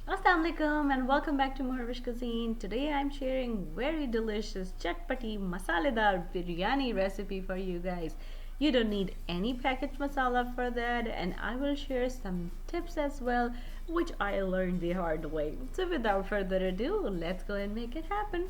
Assalamualaikum and welcome back to morEwish cuisine. Today I'm sharing very delicious chatpatti masaledar biryani recipe for you guys. You don't need any packaged masala for that, and I will share some tips as well which I learned the hard way. So without further ado, let's go and make it happen.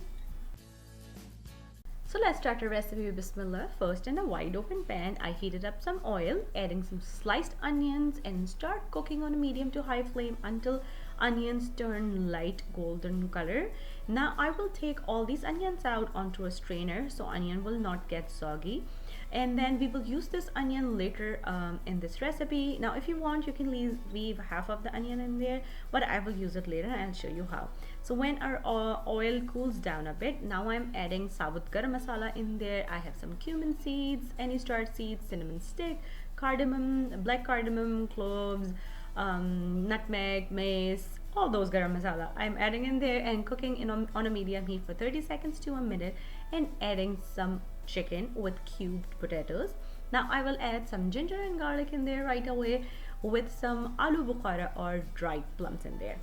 So let's start our recipe with Bismillah. First, in a wide open pan, I heated up some oil, adding some sliced onions and start cooking on a medium to high flame until onions turn light golden color. Now I will take all these onions out onto a strainer so onion will not get soggy, and then we will use this onion later in this recipe. Now if you want, you can leave half of the onion in there, but I will use it later and I'll show you how. So when our oil cools down a bit, now I'm adding sabut garam masala in there. I have some cumin seeds, any star seeds, cinnamon stick, cardamom, black cardamom, cloves, nutmeg, mace, all those garam masala I'm adding in there and cooking on a medium heat for 30 seconds to a minute, and adding some chicken with cubed potatoes. Now I will add some ginger and garlic in there right away with some aloo bukhara or dried plums in there.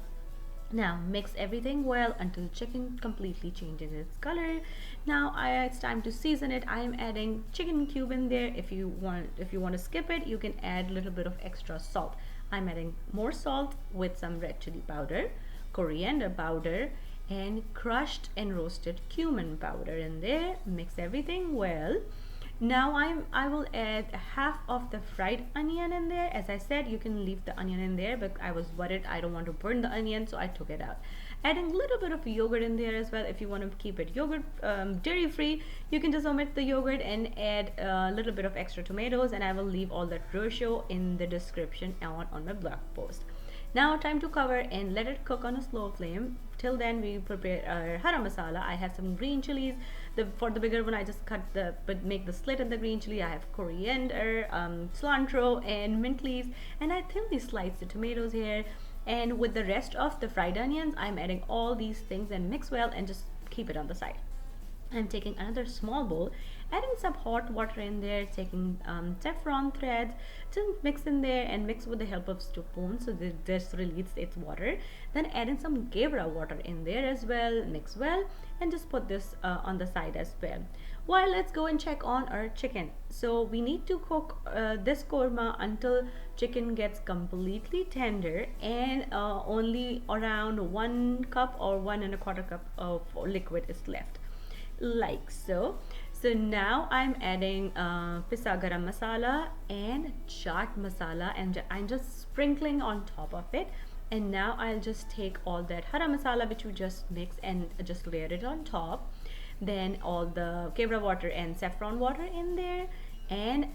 Now mix everything well until chicken completely changes its color. Now it's time to season it. I am adding chicken cube in there. If you want to skip it, you can add a little bit of extra salt. I'm adding more salt with some red chili powder, coriander powder, and crushed and roasted cumin powder in there. Mix everything well. Now I will add half of the fried onion in there. As I said, you can leave the onion in there, but I was worried I don't want to burn the onion, so I took it out. Adding a little bit of yogurt in there as well. If you want to keep it yogurt dairy free, you can just omit the yogurt and add a little bit of extra tomatoes, and I will leave all that ratio in the description on my blog post. Now time to cover and let it cook on a slow flame. Till then we prepare our haram masala. I have some green chilies. For the bigger one, I just make the slit in the green chili. I have coriander, cilantro, and mint leaves, and I thinly sliced the tomatoes here. And with the rest of the fried onions, I'm adding all these things and mix well and just keep it on the side. I'm taking another small bowl, adding some hot water in there, taking saffron threads, to mix in there and mix with the help of spoon so that this releases its water. Then adding some gebra water in there as well, mix well, and just put this on the side as well. Well, let's go and check on our chicken. So we need to cook this korma until chicken gets completely tender and only around 1 cup or 1 1/4 cup of liquid is left, like so. So now I'm adding pisa garam masala and chaat masala, and I'm just sprinkling on top of it. And now I'll just take all that haram masala which we just mixed and just layer it on top. Then all the kebra water and saffron water in there, and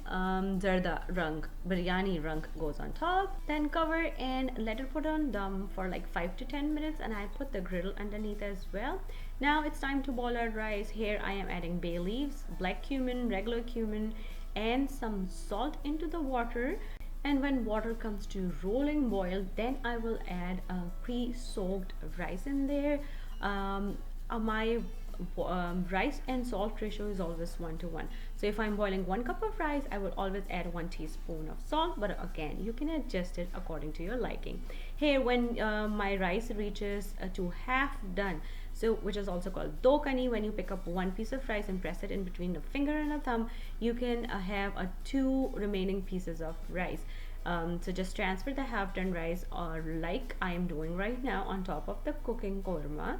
zarda rang, biryani rang goes on top. Then cover and let it put on dum for like 5 to 10 minutes, and I put the griddle underneath as well. Now it's time to boil our rice. Here I am adding bay leaves, black cumin, regular cumin, and some salt into the water. And when water comes to rolling boil, then I will add a pre-soaked rice in there. My rice and salt ratio is always 1 to 1. So if I'm boiling 1 cup of rice, I will always add 1 teaspoon of salt, but again you can adjust it according to your liking. Here when my rice reaches to half done, so which is also called dokani, when you pick up one piece of rice and press it in between a finger and a thumb, you can have 2 remaining pieces of rice. So just transfer the half done rice, or like I am doing right now, on top of the cooking korma.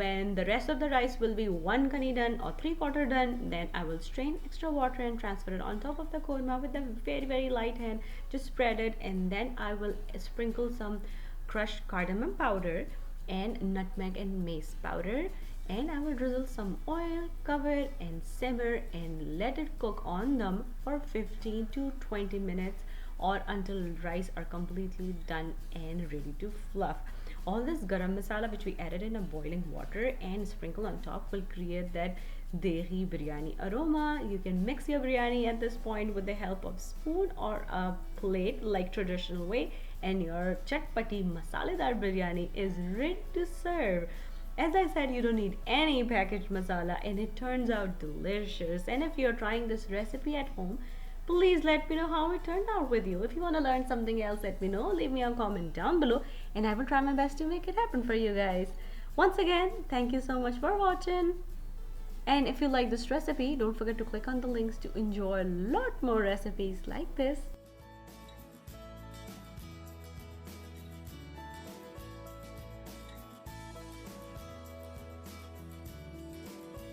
When the rest of the rice will be 1 kani done or 3/4 done, then I will strain extra water and transfer it on top of the korma with a very light hand. Just spread it, and then I will sprinkle some crushed cardamom powder and nutmeg and mace powder, and I will drizzle some oil, cover it and simmer and let it cook on them for 15 to 20 minutes, or until rice are completely done and ready to fluff. All this garam masala which we added in a boiling water and sprinkle on top will create that dehi biryani aroma. You can mix your biryani at this point with the help of spoon or a plate like traditional way, and your chatpatti masaledar biryani is ready to serve. As I said, you don't need any packaged masala, and it turns out delicious. And if you're trying this recipe at home, Please let me know how it turned out with you. If you want to learn something else, let me know. Leave me a comment down below and I will try my best to make it happen for you guys. Once again, thank you so much for watching. And if you like this recipe, don't forget to click on the links to enjoy a lot more recipes like this.